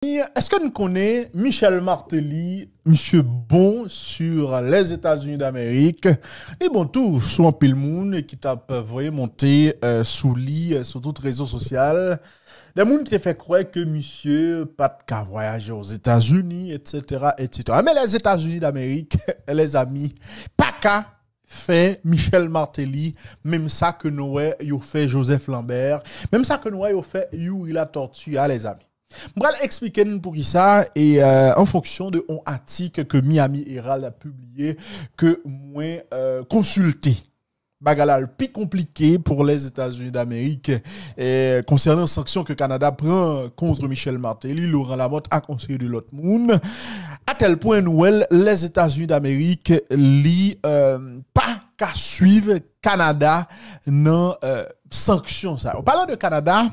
Est-ce que nous connaissons Michel Martelly, monsieur bon sur les États-Unis d'Amérique? Et bon, tout, soit un pile monde qui t'a voyé monter sous lit, sur toutes les réseaux sociaux. Des gens qui te fait croire que monsieur pas de qu'à voyager aux États-Unis, etc., etc. Mais les États-Unis d'Amérique, les amis, pas qu'à fait Michel Martelly, même ça que nous avons fait Joseph Lambert, même ça que nous avons fait Yuri la Tortue, les amis. Je vais expliquer pour qui ça et en fonction de un article que Miami Herald a publié que moi consulté. Bagala le plus compliqué pour les États-Unis d'Amérique concernant les sanctions que le Canada prend contre Michel Martelly, Laurent Lamotte a conseillé de l'autre monde. À tel point Noël, les États-Unis d'Amérique li pas qu'à suivre Canada dans sanctions ça. En parlant de Canada,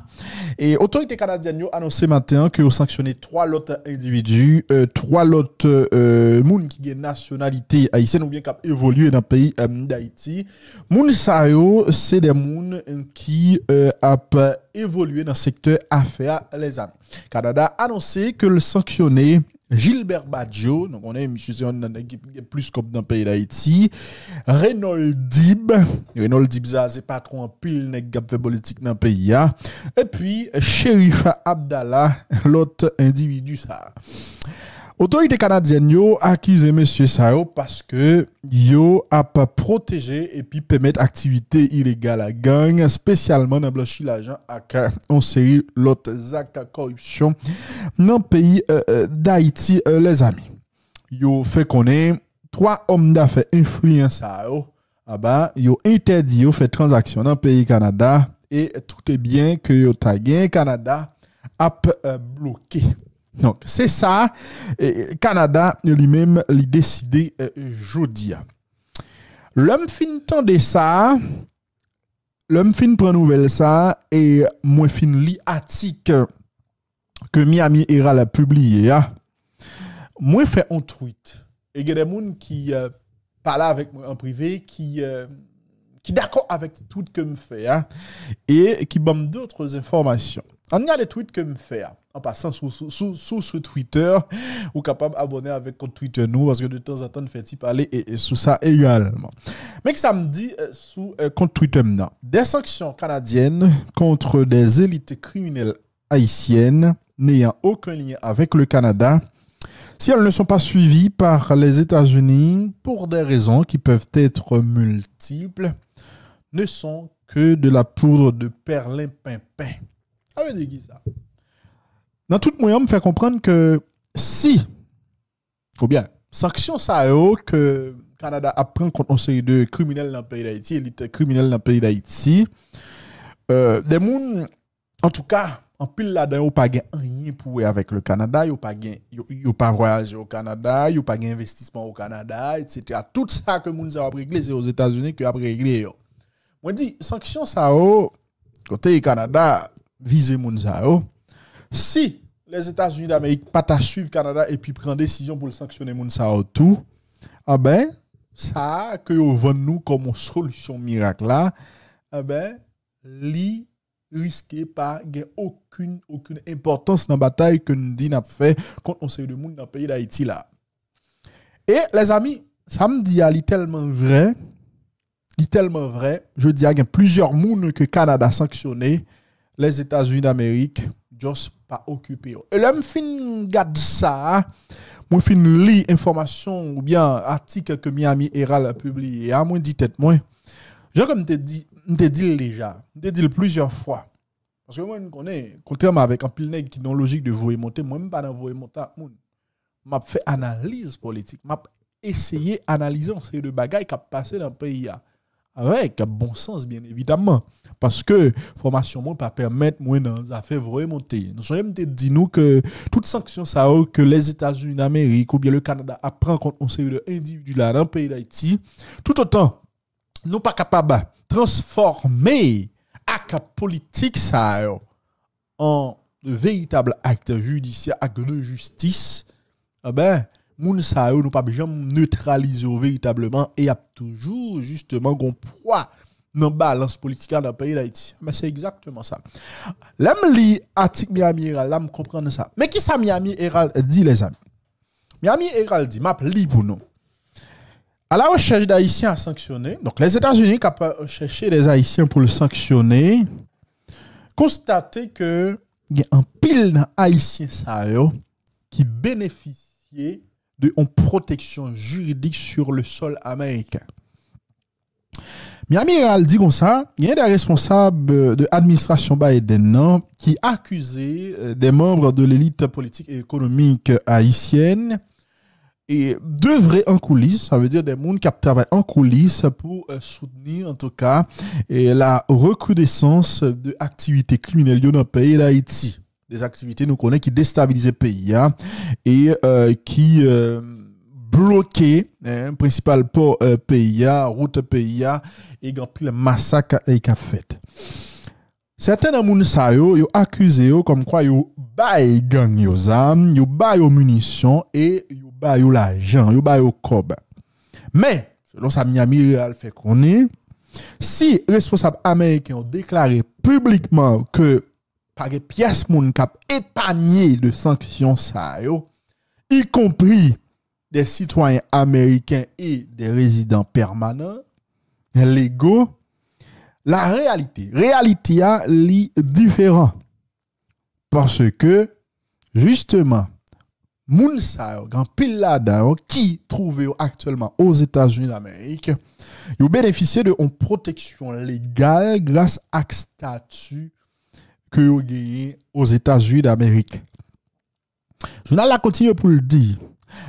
et autorité canadienne a annoncé matin que ont sanctionné 3 autres individus, 3 autres moun qui ont nationalité haïtienne ou bien qui ont évolué dans le pays d'Haïti. Moun sa yo, c'est des moun qui a évolué dans le secteur affaires les amis. Canada a annoncé que le sanctionné Gilbert Badjo, donc on est monsieur plus comme dans le pays d'Haïti, Reynold Dib ça c'est pas trop en pile nèg gap fait politique dans le pays et puis Sherifa Abdallah l'autre individu ça. Autorité canadienne yo accuse monsieur Sao parce que yo a pas protégé et puis permettre activité illégale à gang spécialement dans blanchi l'argent avec on série l'autre actes de corruption dans le pays d'Haïti les amis. Yo fait connaître 3 hommes d'affaires influenceurs yo interdit yo fait transaction dans le pays Canada et tout est bien que yo ta gain Canada a bloqué. Donc, c'est ça, Canada lui-même l'a décidé jeudi. L'homme fin tande ça, l'homme fin prend nouvelle ça, et moi fin li article que Miami Herald a publié. Moi fait un tweet. Et il y a des gens qui parlent avec moi en privé, qui d'accord avec tout que me fait, et qui m'ont d'autres informations. On y a des tweets que me fait. En passant sous Twitter, ou capable d'abonner avec compte Twitter nous, parce que de temps en temps, nous fait parler et sous ça également. Mais que ça me dit sous compte Twitter maintenant, des sanctions canadiennes contre des élites criminelles haïtiennes n'ayant aucun lien avec le Canada, si elles ne sont pas suivies par les États-Unis pour des raisons qui peuvent être multiples, ne sont que de la poudre de perlimpinpin. Ça veut dire qui ça? Dans tout moyen, me fait comprendre que si, faut bien, sanction ça que Canada apprend contre une série de criminels dans le pays d'Haïti, élite criminelle dans le pays d'Haïti, des gens, en tout cas, en pile là-dedans, ils pas rien pour avec le Canada, ils pas voyagé au Canada, ils pas investissement au Canada, etc. Tout ça que les gens ont réglé, c'est aux États-Unis qu'ils ont réglé. Moi, je dis, sanction ça côté Canada, viser les gens. Si les États-Unis d'Amérique pas ta suivre Canada et puis prendre décision pour le sanctionner moun sa tout, ah ben ça que vous vendez nous comme une solution miracle là, ah ben li risquer pas aucune importance dans la bataille que nous dit n'a fait contre on série de monde dans le pays d'Haïti là. Et les amis, ça me dit ali tellement vrai, je dis il y a plusieurs monde que Canada sanctionné les États-Unis d'Amérique juste pas occupé. Et là, je fin garde ça, moi fin lit information ou bien article que Miami Herald a publié. À moi dit tête moi. Je comme te dit déjà, te dit plusieurs fois. Parce que moi je connais contrairement avec un pile nèg qui dans logique de jouer monter, moi même pas dans jouer monter moun. M'a fait analyse politique, m'a essayé analyser ces deux bagailles qui a passé dans le pays avec bon sens bien évidemment parce que formation moi pas permettre moi dans affaire vraiment monter nous sommes dit nous que toute sanction ça que les États-Unis d'Amérique ou bien le Canada apprend contre une série d'individus là dans le pays d'Haïti tout autant nous pas capable transformer acte politique ça en véritable acte judiciaire acte de justice ben moun sa yo nous pas jamais neutraliser véritablement et y a toujours justement gon poids dans balance politique dans le pays d'Haïti. Mais c'est exactement ça. Là, je lis l'article Miami Herald, là, je comprends ça. Mais qui ça Miami Herald dit, les amis? Miami Herald dit, m'a lis pour nous. À la recherche d'Haïtiens à sanctionner, donc les États-Unis qui chercher des Haïtiens pour le sanctionner, constater que il y a un pile d'Haïtiens qui bénéficiaient d'une protection juridique sur le sol américain. Miami Herald dit comme ça, il y a des responsables de l'administration Biden qui accusaient des membres de l'élite politique et économique haïtienne et d'œuvrer en coulisses, ça veut dire des gens qui travaillent en coulisses pour soutenir en tout cas la recrudescence de activités criminelles dans le pays d'Haïti. Des activités nous connaissons qui déstabilisent le pays et qui bloquaient principal port pays, route pays et le massacre et qu'a fait. Certains de gens yo accusé comme quoi yo bay gang yo zam, yo bay yo munitions et yo bay yo l'argent, yo bay yo cob. Mais selon ça Miami Herald fait connaître, si responsables américains ont déclaré publiquement que par des pièces moun k'ap épargné de sanctions ça yo, y compris des citoyens américains et des résidents permanents légaux, la réalité a li différent parce que justement moun sa yo grand pile là-dedans qui trouve actuellement aux États-Unis d'Amérique, yo bénéficier de une protection légale grâce à statut que yo gagné aux États-Unis d'Amérique. Journal la continue pour le dire.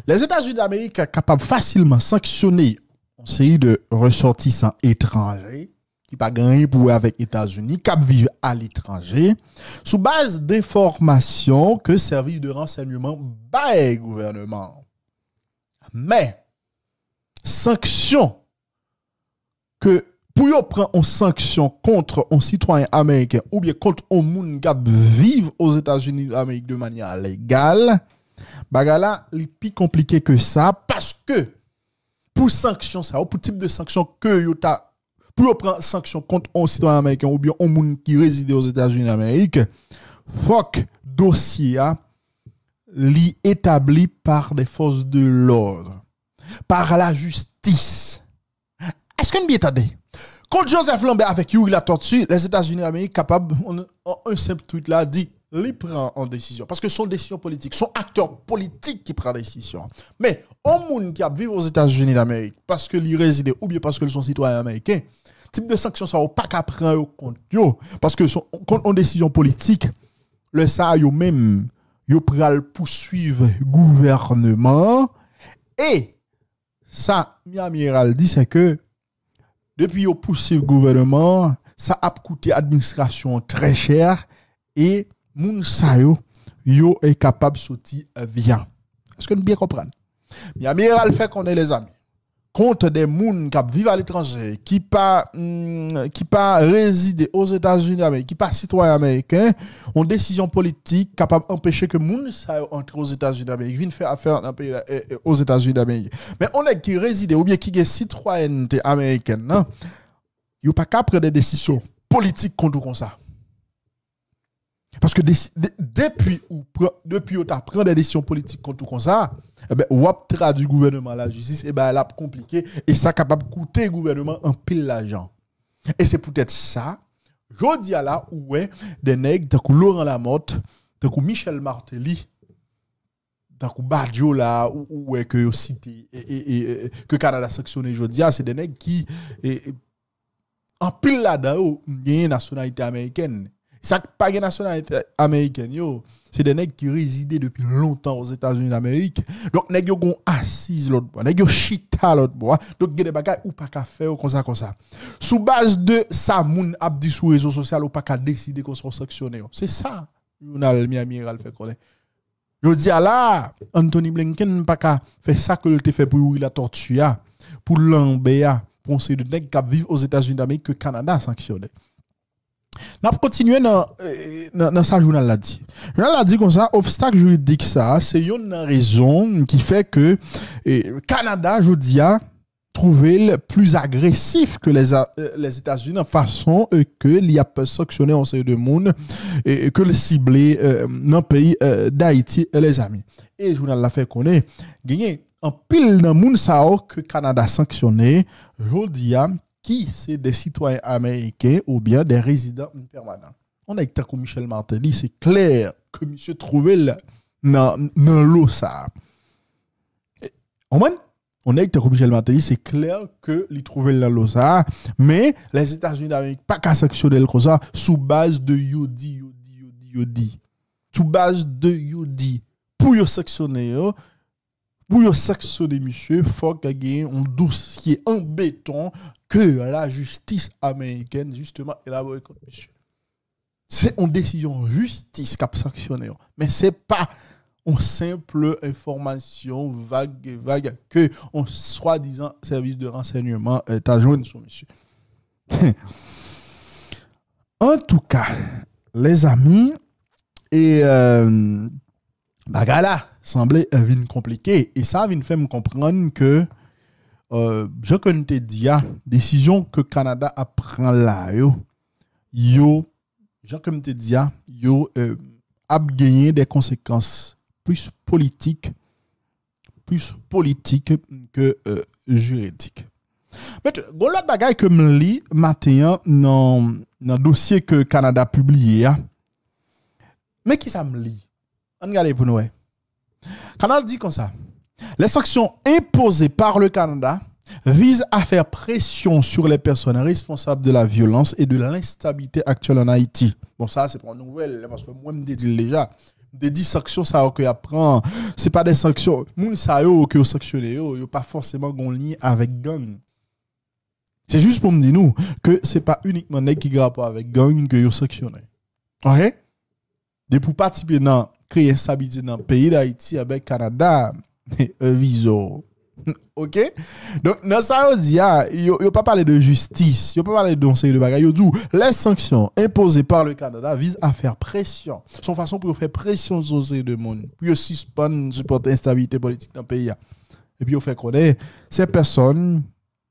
Les États-Unis d'Amérique sont capables facilement sanctionner une série de ressortissants étrangers qui pas gagné pour avec les États-Unis, qui vivent à l'étranger, sous base d'informations que service de renseignement bail gouvernement. Mais sanction que pour yo prendre une sanction contre un citoyen américain ou bien contre un monde qui vivent aux États-Unis d'Amérique de manière légale, bagala li plus compliqué que ça parce que pour sanction ça ou pour type de sanction que yo ta pour prendre sanction contre un citoyen américain ou bien un monde qui réside aux États-Unis d'Amérique, faut que dossier li établi par des forces de l'ordre, par la justice. Est-ce qu'on bien attendez? Quand Joseph Lambert avec Yuri la tortue, les États-Unis d'Amérique capables un simple tweet là dit il prend en décision parce que son décision politique, son acteur politique qui prend décision. Mais un monde qui a vécu aux États-Unis d'Amérique parce que il réside ou bien parce que son citoyen américain, type de sanction ça ou pas qu'à prendre compte yo parce que son en décision politique, le ça yo même yo pral poursuivre gouvernement et ça Miami Herald dit c'est que depuis yo poursuivre gouvernement, ça a coûté administration très cher et moun sa yo est capable de sortir vient. Est-ce que nous bien comprendre? Miami Herald fait qu'on est les amis. Contre des moun qui vivent à l'étranger, qui pas résident aux États-Unis d'Amérique, qui pas citoyens américains, ont décision politique capable d'empêcher que moun sa entre aux États-Unis d'Amérique, viennent faire affaire dans pays aux États-Unis d'Amérique. Mais on est qui réside ou bien qui est citoyenneté américaine, non? Yo pas qu'à prendre des décisions politiques contre comme ça. Parce que depuis où tu prends des décisions politiques contre tout comme ça, eh ben ou traduit gouvernement la justice et ben elle a compliqué et ça capable de coûter gouvernement un pile l'argent. Et c'est peut-être ça jodi à là où des nègres tant que Laurent Lamotte, tant que Michel Martelly, tant que Badio là où est que cité et que Canada sanctionné jodi c'est des nègres qui en pile là-dedans une nationalité américaine. Ça pas de nationalité américaine yo, c'est des nègres qui résidaient depuis longtemps aux États-Unis d'Amérique. Donc nèg yo gon assise l'autre bois, nèg yo chita l'autre bois. Donc des bagages ou pas qu'à faire comme ça. Sous base de ça moun abdi sur réseaux sociaux ou pas qu'à décider qu'on soit sanctionné. C'est ça. Journal Miami Herald fait connaître. Yo dit là Anthony Blinken pas qu'à faire ça que il te fait pour la tortue pour l'embéa pour ces de nèg qui vivent aux États-Unis d'Amérique que Canada sanctionné. N'a continuer dans sa journal là dit. Journal là dit comme ça obstacle juridique ça c'est une raison qui fait que Canada jodi a trouver le plus agressif que les États-Unis en façon que l'y a pas sanctionné en série de monde et que le cibler dans le pays d'Haïti et les amis. Et le journal l'a fait connaître, gagné en pile dans monde ça que Canada sanctionné, jodia qui c'est des citoyens américains ou bien des résidents permanents. On a été comme Michel Martelly, c'est clair que monsieur trouvé dans l'eau ça. On a été comme Michel Martelly, c'est clair que il trouvé dans l'eau ça, mais les États-Unis d'Amérique pas qu'à sanctionner comme ça sous base de yodi. Sous base de yodi. Pour y sanctionner monsieur, faut qu'il y ait un dossier en béton que la justice américaine justement élaboré contre monsieur. C'est une décision justice qui a sanctionné, mais c'est pas une simple information vague que on soi-disant service de renseignement t'a joint sur monsieur. En tout cas, les amis, et bagala semblait vin compliqué et ça vient faire me comprendre que je connais te dire décision que Canada a prend là yo Jean comme te dis yo a gagné des conséquences plus politiques que juridiques. Mais gon l'autre bagaille que me lis matin dans dossier que Canada publié mais qui ça me lit on regarde pour nous Canada dit comme ça les sanctions imposées par le Canada vise à faire pression sur les personnes responsables de la violence et de l'instabilité actuelle en Haïti. Bon, ça, c'est pas une nouvelle, parce que moi, je me dis déjà, des 10 sanctions, ça, que apprend, c'est pas des sanctions. Moun sa yo, que vous sanctionnez, yo pas forcément gon lien avec gang. C'est juste pour me dire, nous, que c'est pas uniquement nèg qui rapport avec gang que vous sanctionnez. Ok? De pour participer dans créer instabilité dans le pays d'Haïti avec Canada, viso. OK? Donc, dans ça, on dit, il ne pas parler de justice, il ne pas parler de conseil de bagaille. Les sanctions imposées par le Canada visent à faire pression. Son façon pour faire pression sur ces deux mondes, pour suspendre, supporter l'instabilité politique dans le pays. Et puis, on fait connaître, ces personnes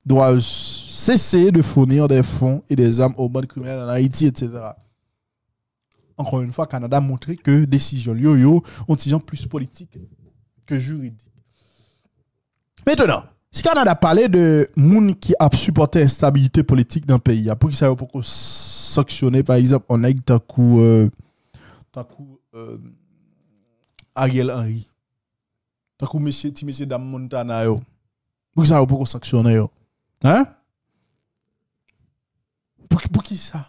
doivent cesser de fournir des fonds et des armes aux bandes criminelles en Haïti, etc. Encore une fois, le Canada a montré que décision ont une décision plus politique que juridique. Maintenant, si Canada parlait de gens qui a supporté l'instabilité politique dans le pays, pour qu'ils savent pourquoi sanctionner, par exemple, on a tant coup Ariel Henry, tant coup monsieur Dame Montana, pour qu'ils savent pourquoi sanctionner, hein? Pour qui ça?